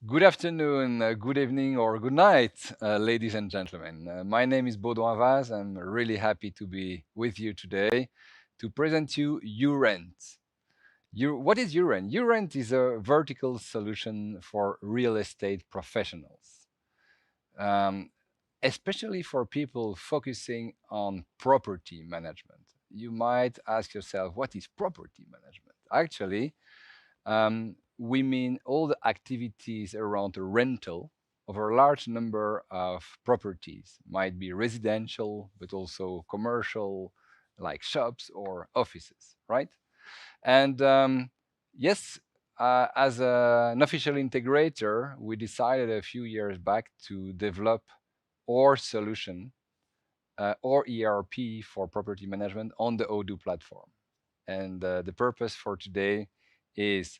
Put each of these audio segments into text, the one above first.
Good afternoon, good evening, or good night, ladies and gentlemen. My name is Baudouin Vaz. I'm really happy to be with you today to present you YouRent. What is YouRent? YouRent is a vertical solution for real estate professionals, um, especially for people focusing on property management. You might ask yourself, what is property management? Actually, we mean all the activities around the rental of a large number of properties, might be residential, but also commercial, like shops or offices, right? And yes, as an official integrator, we decided a few years back to develop our solution or ERP for property management on the Odoo platform. And the purpose for today is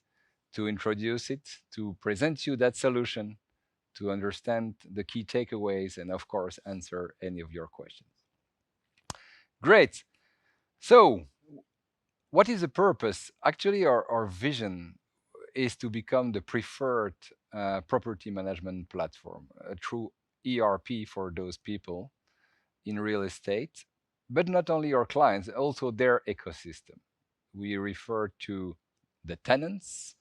to introduce it, to present you that solution, to understand the key takeaways, and of course, answer any of your questions. Great. So, what is the purpose? Actually, our vision is to become the preferred property management platform, a true ERP for those people in real estate, but not only our clients, also their ecosystem. We refer to the tenants,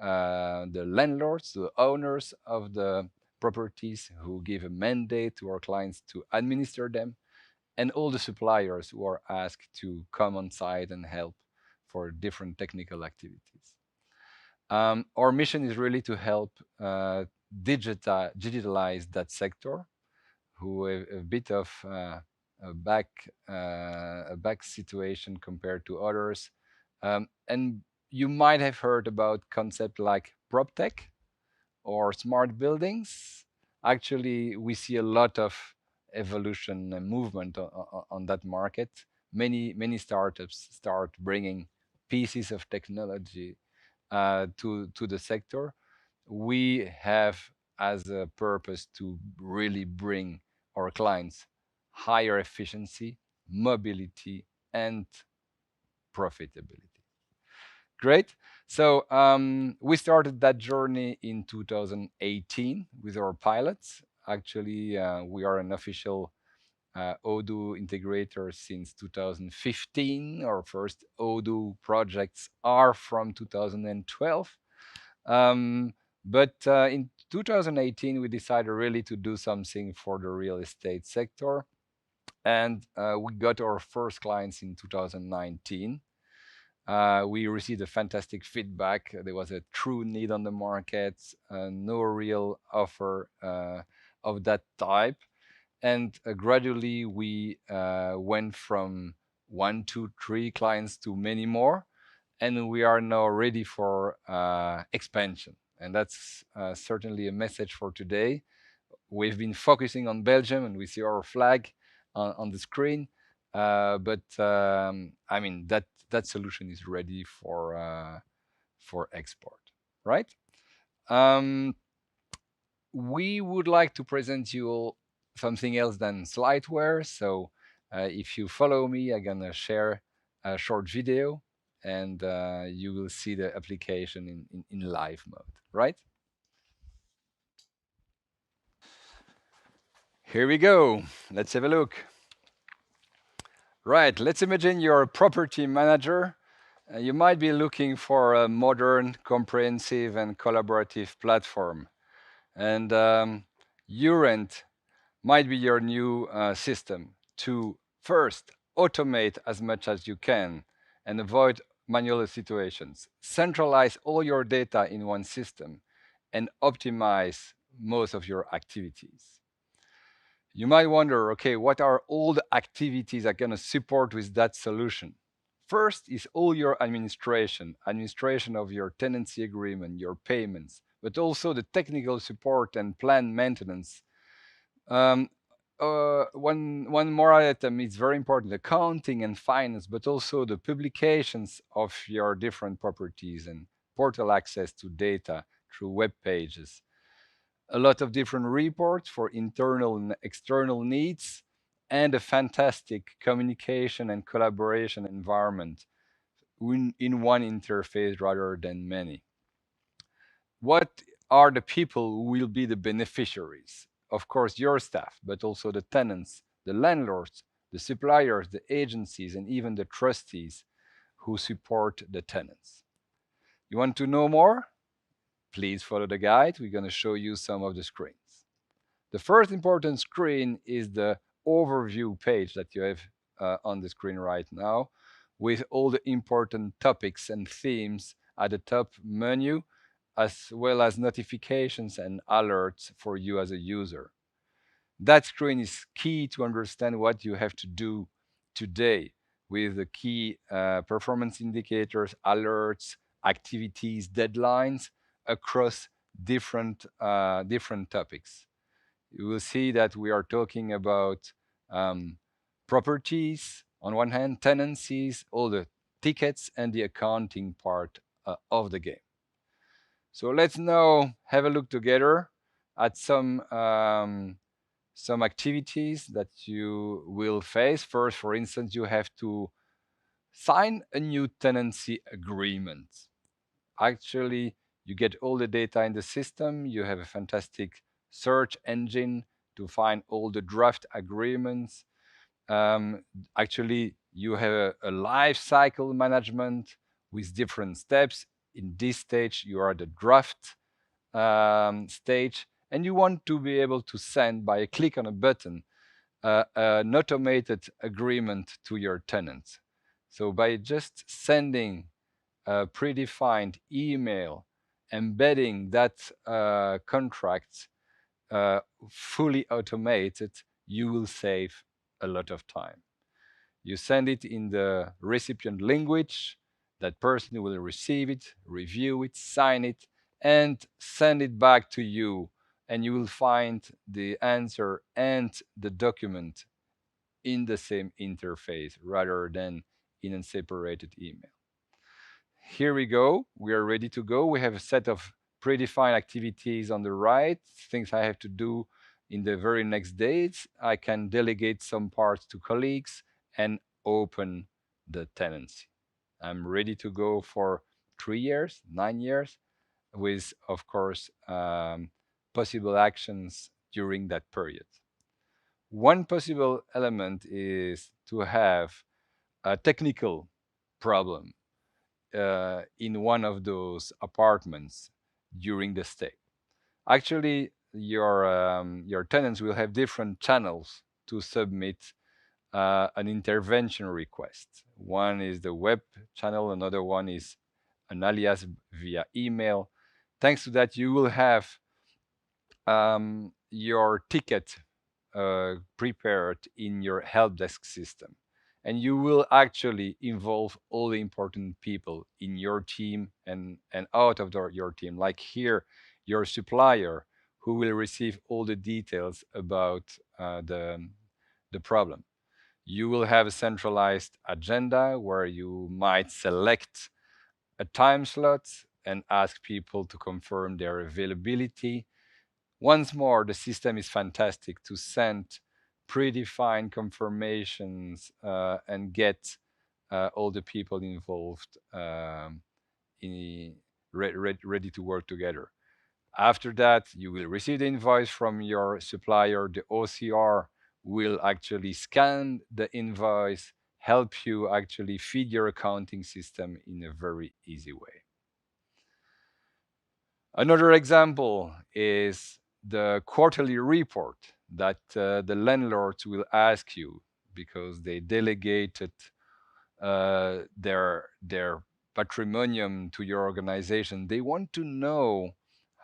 the landlords, the owners of the properties who give a mandate to our clients to administer them, and all the suppliers who are asked to come on site and help for different technical activities. Our mission is really to help digitalize that sector, who a bit of a back situation compared to others. And you might have heard about concept like prop tech or smart buildings. Actually, we see a lot of evolution and movement on that market. Many startups start bringing pieces of technology to the sector. We have as a purpose to really bring our clients higher efficiency, mobility, and profitability. Great. So we started that journey in 2018 with our pilots. Actually, we are an official Odoo integrator since 2015. Our first Odoo projects are from 2012. Um, but in 2018, we decided really to do something for the real estate sector. And we got our first clients in 2019. We received a fantastic feedback. There was a true need on the market, no real offer of that type. And gradually, we went from one, two, three clients to many more. And we are now ready for expansion. And that's certainly a message for today. We've been focusing on Belgium, and we see our flag on the screen. But I mean that solution is ready for export, right? Um, we would like to present you all something else than slideware. So if you follow me, I'm gonna share a short video, and you will see the application in live mode, right? Here we go. Let's have a look. Right, let's imagine you're a property manager. You might be looking for a modern, comprehensive, and collaborative platform. And YouRent might be your new system to first automate as much as you can and avoid manual situations, centralize all your data in one system, and optimize most of your activities. You might wonder, okay, what are all the activities I'm going to support with that solution? First is all your administration of your tenancy agreement, your payments, but also the technical support and planned maintenance. Um, one more item is very important: accounting and finance, but also the publications of your different properties and portal access to data through web pages. A lot of different reports for internal and external needs, and a fantastic communication and collaboration environment in one interface rather than many. What are the people who will be the beneficiaries. Of course, your staff, but also the tenants, the landlords, the suppliers, the agencies, and even the trustees who support the tenants. You want to know more? Please follow the guide. We're going to show you some of the screens. The first important screen is the overview page that you have on the screen right now, with all the important topics and themes at the top menu, as well as notifications and alerts for you as a user. That screen is key to understand what you have to do today with the key performance indicators, alerts, activities, deadlines across different topics. You will see that we are talking about um, properties on one hand, tenancies, all the tickets, and the accounting part of the game. So let's now have a look together at some activities that you will face. First, for instance, you have to sign a new tenancy agreement. Actually, you get all the data in the system. You have a fantastic search engine to find all the draft agreements. Um, Actually, you have a life cycle management with different steps. In this stage, you are at the draft stage, and you want to be able to send by a click on a button an automated agreement to your tenants. So by just sending a predefined email embedding that contract fully automated, you will save a lot of time. You send it in the recipient language, that person will receive it, review it, sign it, and send it back to you. And you will find the answer and the document in the same interface rather than in a separated email. Here we go. We are ready to go. We have a set of predefined activities on the right, things I have to do in the very next days. I can delegate some parts to colleagues and open the tenancy. I'm ready to go for 3 years, 9 years, with, of course, possible actions during that period. One possible element is to have a technical problem in one of those apartments during the stay. Actually, your tenants will have different channels to submit an intervention request. One is the web channel, another one is an alias via email. Thanks to that, you will have your ticket prepared in your help desk system. And you will actually involve all the important people in your team and out of your team. Like here, your supplier, who will receive all the details about the problem. You will have a centralized agenda where you might select a time slot and ask people to confirm their availability. Once more, the system is fantastic to send predefined confirmations and get all the people involved ready to work together. After that, you will receive the invoice from your supplier. The OCR will actually scan the invoice, help you actually feed your accounting system in a very easy way. Another example is the quarterly report that the landlords will ask you because they delegated their patrimonium to your organization. They want to know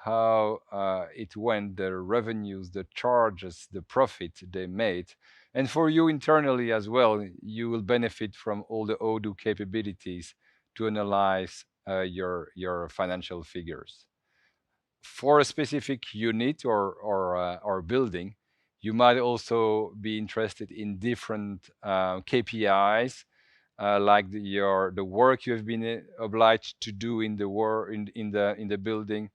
how it went, the revenues, the charges, the profit they made. And for you internally as well, you will benefit from all the Odoo capabilities to analyze your financial figures. For a specific unit or building, you might also be interested in different KPIs, like the work you have been obliged to do in the in the building,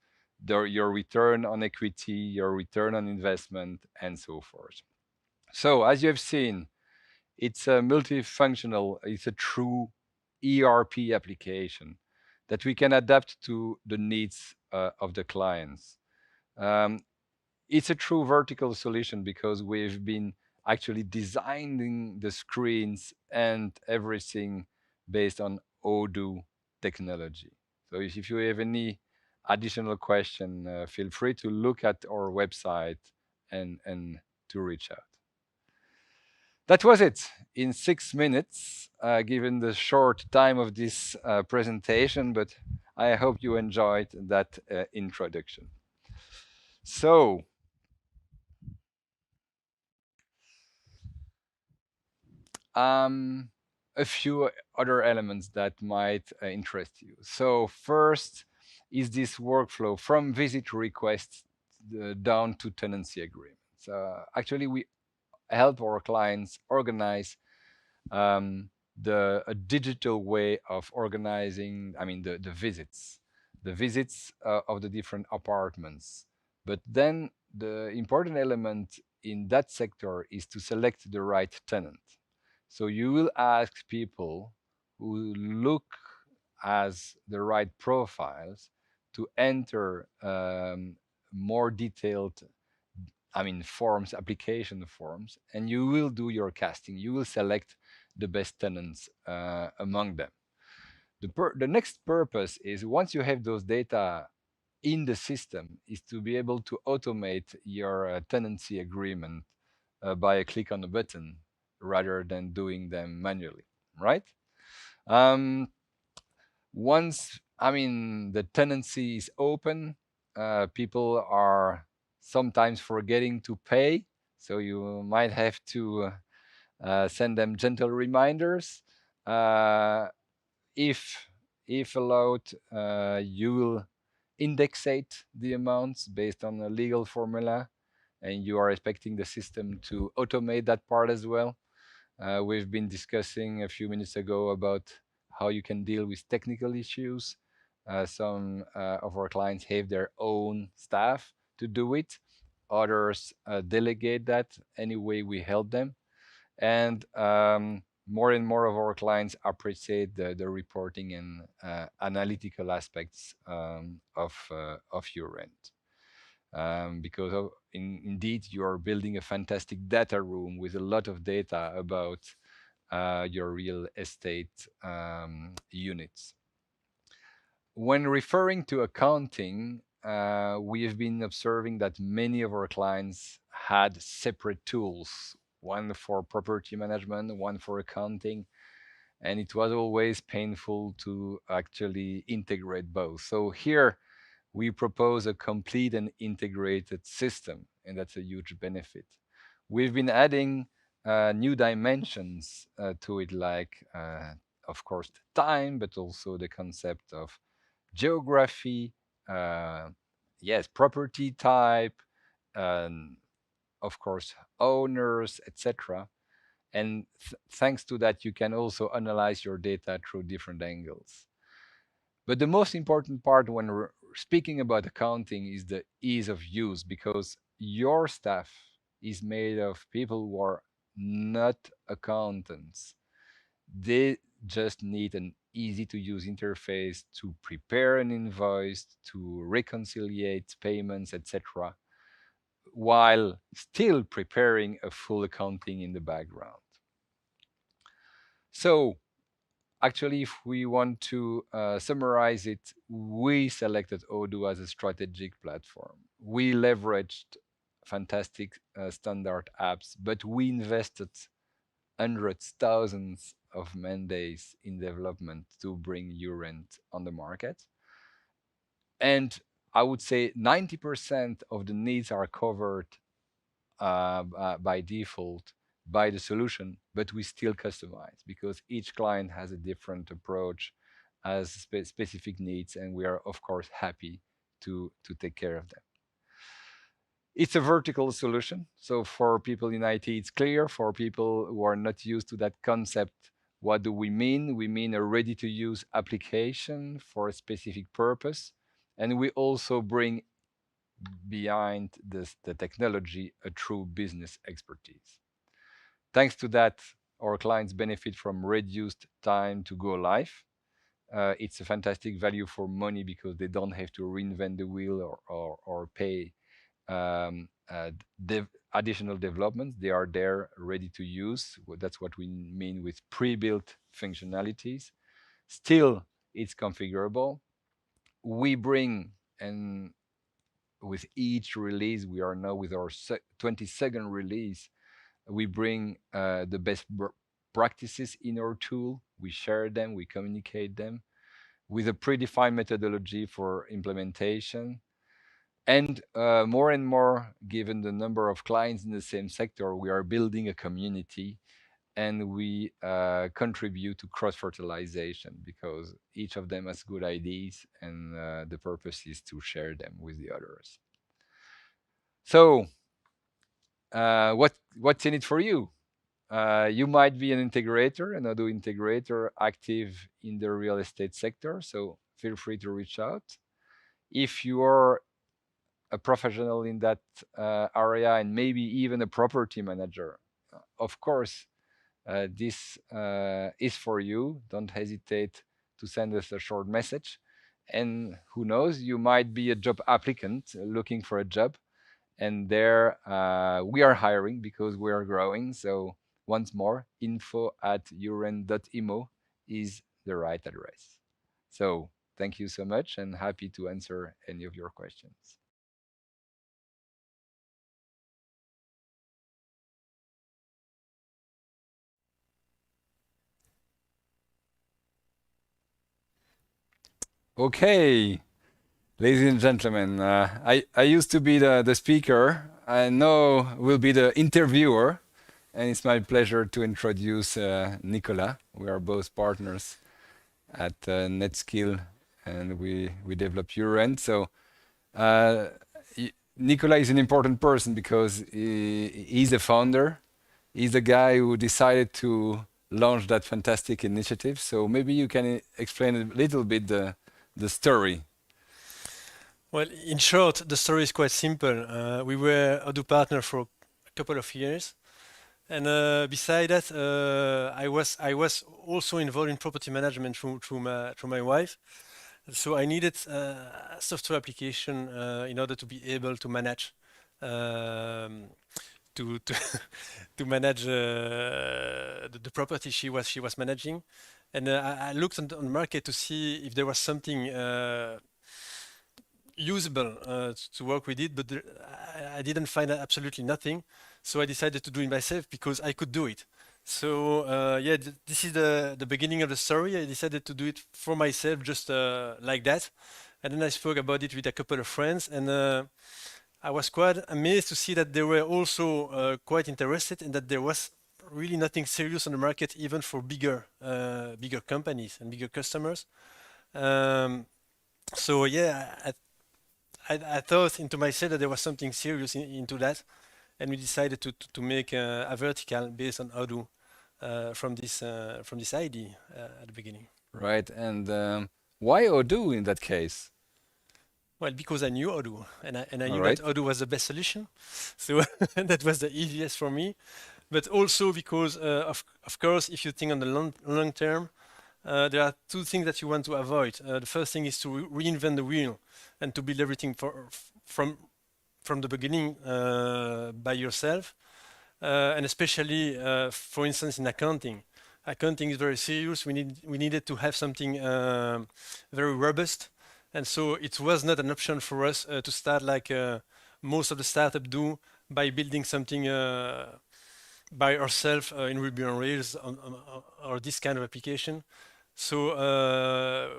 your return on equity, your return on investment, and so forth. So as you have seen, it's a multifunctional, it's a true ERP application that we can adapt to the needs of the clients. Um, it's a true vertical solution because we've been actually designing the screens and everything based on Odoo technology. So if you have any additional question, feel free to look at our website and to reach out. That was it in 6 minutes, given the short time of this presentation, but I hope you enjoyed that introduction. So, um, a few other elements that might interest you. So, first is this workflow from visit request down to tenancy agreements. Actually, we help our clients organize um, a digital way of organizing, I mean, the visits of the different apartments. But then the important element in that sector is to select the right tenant. So you will ask people who look as the right profiles to enter more detailed, I mean, forms, application forms, and you will do your casting. You will select the best tenants among them. The next purpose is once you have those data in the system is to be able to automate your tenancy agreement by a click on a button rather than doing them manually, right? Um, Once, I mean, the tenancy is open, people are sometimes forgetting to pay, so you might have to send them gentle reminders. Uh, if if allowed, you will indexate the amounts based on a legal formula, and you are expecting the system to automate that part as well. We've been discussing a few minutes ago about how you can deal with technical issues. Some of our clients have their own staff to do it. Others delegate that any way we help them. And more and more of our clients appreciate the reporting and analytical aspects of YouRent. Because indeed you are building a fantastic data room with a lot of data about your real estate units. When referring to accounting, we have been observing that many of our clients had separate tools, one for property management, one for accounting, and it was always painful to actually integrate both. So here we propose a complete and integrated system, and that's a huge benefit. We've been adding new dimensions to it, like, of course, time, but also the concept of geography, uh, yes, property type, and of course, owners, etc. And thanks to that, you can also analyze your data through different angles. But the most important part when speaking about accounting is the ease of use, because your staff is made of people who are not accountants. They just need an easy to use interface to prepare an invoice, to reconciliate payments, etc., while still preparing a full accounting in the background. So, actually, if we want to summarize it, we selected Odoo as a strategic platform. We leveraged fantastic standard apps, but we invested hundreds, thousands of man days in development to bring YouRent on the market. And I would say 90% of the needs are covered by default by the solution, but we still customize because each client has a different approach, has specific needs, and we are of course happy to take care of them. It's a vertical solution, so for people in IT, it's clear. For people who are not used to that concept, what do we mean? We mean a ready-to-use application for a specific purpose, and we also bring behind the technology a true business expertise. Thanks to that, our clients benefit from reduced time to go live. It's a fantastic value for money because they don't have to reinvent the wheel or pay additional developments. They are there ready to use. That's what we mean with pre-built functionalities. Still, it's configurable. We bring, and with each release, we are now with our 22nd release, we bring the best practices in our tool. We share them, we communicate them with a predefined methodology for implementation. And more, given the number of clients in the same sector, we are building a community, and we contribute to cross fertilization because each of them has good ideas, and the purpose is to share them with the others. So, what's in it for you? You might be an integrator, an Odoo integrator active in the real estate sector. So feel free to reach out. If you are a professional in that area, and maybe even a property manager, of course, this is for you. Don't hesitate to send us a short message. And who knows, you might be a job applicant looking for a job. And there we are hiring because we are growing. So once more, info@yourent.imo is the right address. So thank you so much, and happy to answer any of your questions. Okay, ladies and gentlemen, I used to be the speaker. I now will be the interviewer, and it's my pleasure to introduce Nikola. We are both partners at NetSkill, and we develop YouRent. So Nikola is an important person because he's the founder. He's the guy who decided to launch that fantastic initiative. So maybe you can explain a little bit the story. Well, in short, the story is quite simple. We were Odoo partner for a couple of years, and beside that, I was also involved in property management through my wife. So I needed a software application in order to be able to manage um, to to manage the property she was managing, and I looked on the market to see if there was something usable to work with it, but I didn't find absolutely nothing. So I decided to do it myself because I could do it. So yeah, this is the beginning of the story. I decided to do it for myself, just like that. And then I spoke about it with a couple of friends, and I was quite amazed to see that they were also quite interested, and that there was really nothing serious on the market, even for bigger companies and bigger customers. Um, so yeah, I thought into myself that there was something serious into that, and we decided to make a vertical based on Odoo from this idea at the beginning. Right. And why Odoo in that case? Well, because I knew Odoo, and I All knew that right. Odoo was the best solution, so that was the easiest for me. But also because, of course, if you think on the long term, there are two things that you want to avoid. The first thing is to reinvent the wheel and to build everything from the beginning by yourself, and especially, for instance, in accounting. Accounting is very serious. We needed to have something very robust, and so it was not an option for us to start like most of the startup do by building something by ourselves in Ruby on Rails or this kind of application. So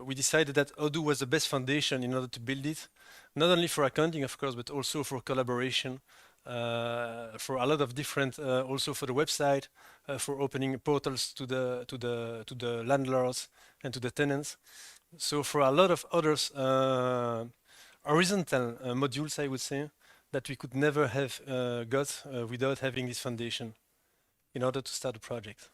we decided that Odoo was the best foundation in order to build it, not only for accounting, of course, but also for collaboration, for a lot of different, also for the website, for opening portals to the landlords and to the tenants. So for a lot of others, horizontal modules, I would say, that we could never have got without having this foundation in order to start a project.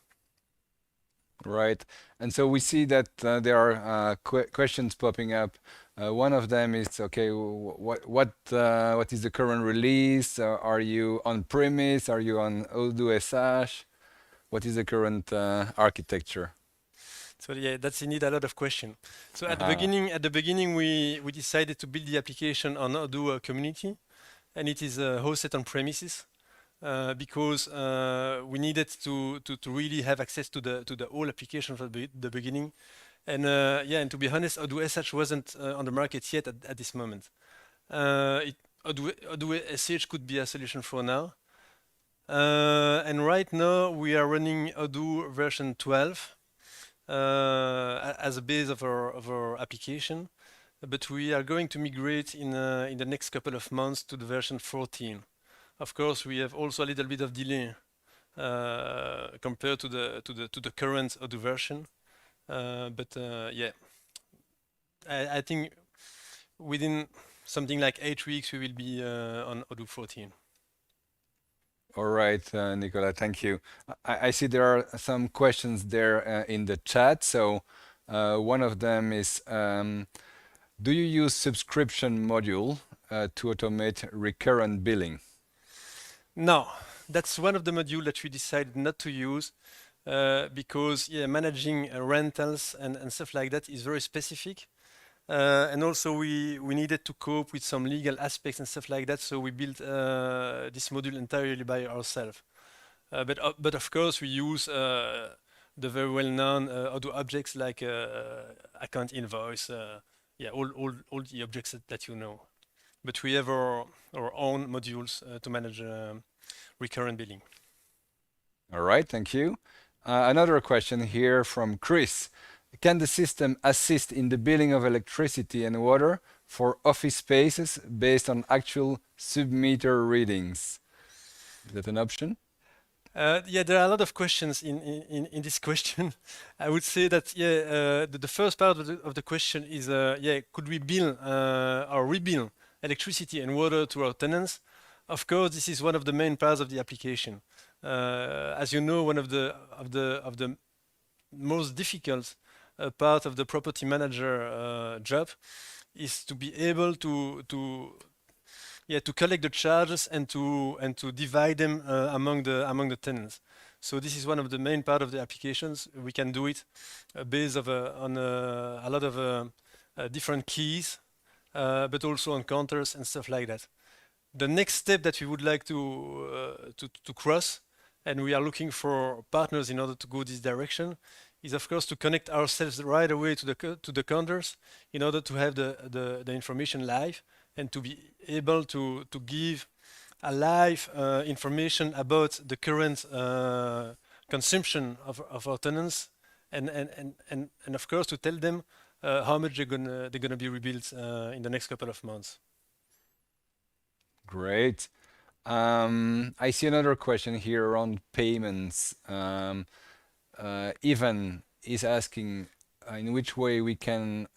Right. And so we see that there are questions popping up. One of them is, okay, what is the current release? Are you on premise? Are you on Odoo SH? What is the current architecture? So yeah, that's indeed a lot of question. So at the Aha. beginning, we decided to build the application on Odoo community, and it is hosted on premises because we needed to really have access to the whole application from the beginning. And yeah, and to be honest, Odoo SH wasn't on the market yet at this moment. Odoo SH could be a solution for now. And right now we are running Odoo version 12 as a base of our application, but we are going to migrate in the next couple of months to the version 14. Of course, we have also a little bit of delay compared to the current Odoo version, but yeah, I think within something like 8 weeks we will be on Odoo 14. All right, Nikola, thank you. I see there are some questions there in the chat. So one of them is, do you use subscription module to automate recurrent billing? No, that's one of the modules that we decided not to use because yeah, managing rentals and stuff like that is very specific. And also we needed to cope with some legal aspects and stuff like that, so we built this module entirely by ourselves. But of course we use the very well-known Odoo objects like account invoice, yeah, all the objects that you know. But we have our own modules to manage recurrent billing. All right, thank you. Another question here from Chris. Can the system assist in the billing of electricity and water for office spaces based on actual sub-meter readings? Is that an option? Yeah, there are a lot of questions in this question. I would say that yeah, the first part of the question is yeah, could we bill or rebill electricity and water to our tenants? Of course, this is one of the main parts of the application. As you know, one of the most difficult part of the property manager job is to be able to collect the charges and to divide them among the tenants. So this is one of the main part of the applications. We can do it based on a lot of different keys, but also on counters and stuff like that. The next step that we would like to cross, and we are looking for partners in order to go this direction, is of course to connect ourselves right away to the counters in order to have the information live and to be able to give a live information about the current consumption of our tenants and of course to tell them how much they're gonna be rebuilt in the next couple of months. Great. I see another question here around payments. Ivan is asking in which way we can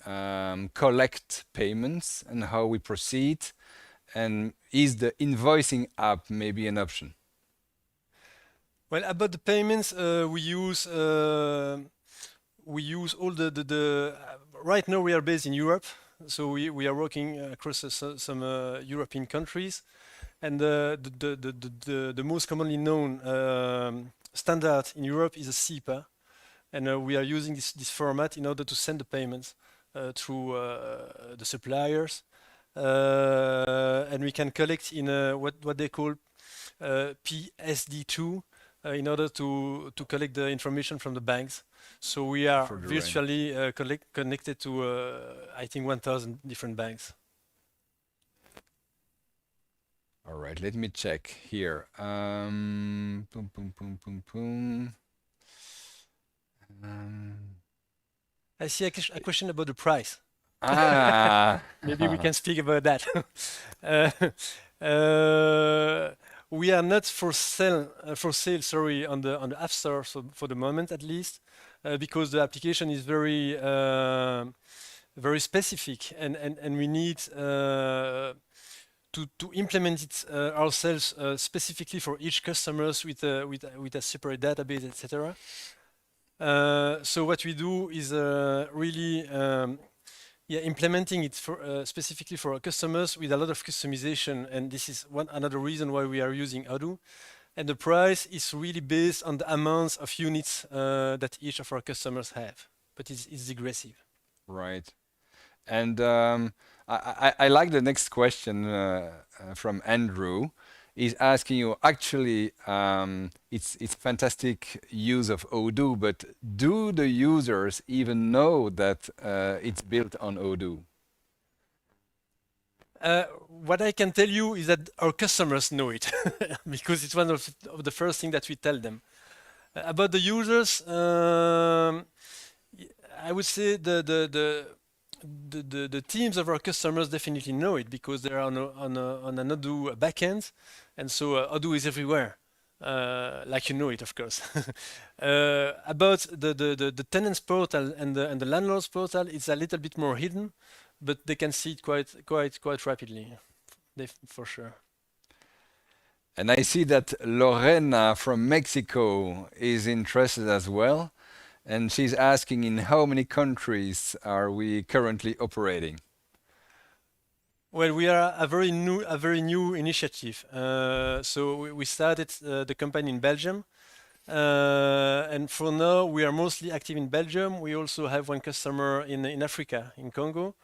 collect payments and how we proceed, and is the invoicing app maybe an option? Well, about the payments, we use all the right now we are based in Europe, so we are working across some European countries, and the most commonly known standard in Europe is a SEPA, and we are using this format in order to send the payments through the suppliers, and we can collect in what they call PSD2 in order to collect the information from the banks. So we are virtually connected to I think 1,000 different banks. All right, let me check here. Boom, boom, boom, boom, boom. I see a question about the price. Ah. Maybe we can speak about that. We are not for sale, sorry, on the App Store for the moment at least, because the application is very very specific, and we need to implement it ourselves specifically for each customers with a separate database, etc. So what we do is really implementing it for specifically for our customers with a lot of customization, and this is another reason why we are using Odoo. And the price is really based on the amounts of units that each of our customers have, but it's digressive. Right. And I like the next question from Andrew. He's asking you, actually, it's fantastic use of Odoo, but do the users even know that it's built on Odoo? What I can tell you is that our customers know it because it's one of the first thing that we tell them. About the users, I would say the teams of our customers definitely know it because they're on an Odoo backend, and so Odoo is everywhere. Like you know it, of course. About the tenants portal and the landlords portal, it's a little bit more hidden, but they can see it quite rapidly, for sure. And I see that Lorena from Mexico is interested as well. And she's asking, in how many countries are we currently operating? Well, we are a very new initiative. So we started the company in Belgium, and for now we are mostly active in Belgium. We also have one customer in Africa, in Congo,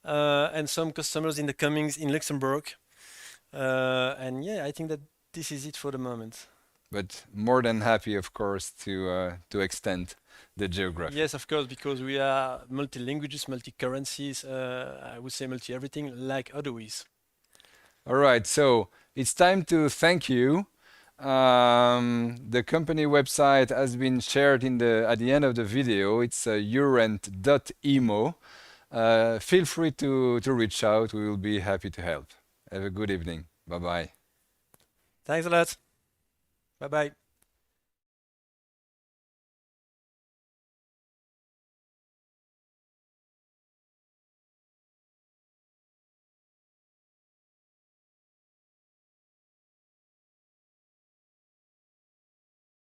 and some customers in the comings in Luxembourg. And yeah, I think that this is it for the moment. But more than happy, of course, to extend the geography. Yes, of course, because we are multi languages, multi currencies. I would say multi everything, like Odoo is. All right, so it's time to thank you. The company website has been shared at the end of the video. It's yourent.emo. Feel free to reach out. We will be happy to help. Have a good evening. Bye bye. Thanks a lot. Bye bye.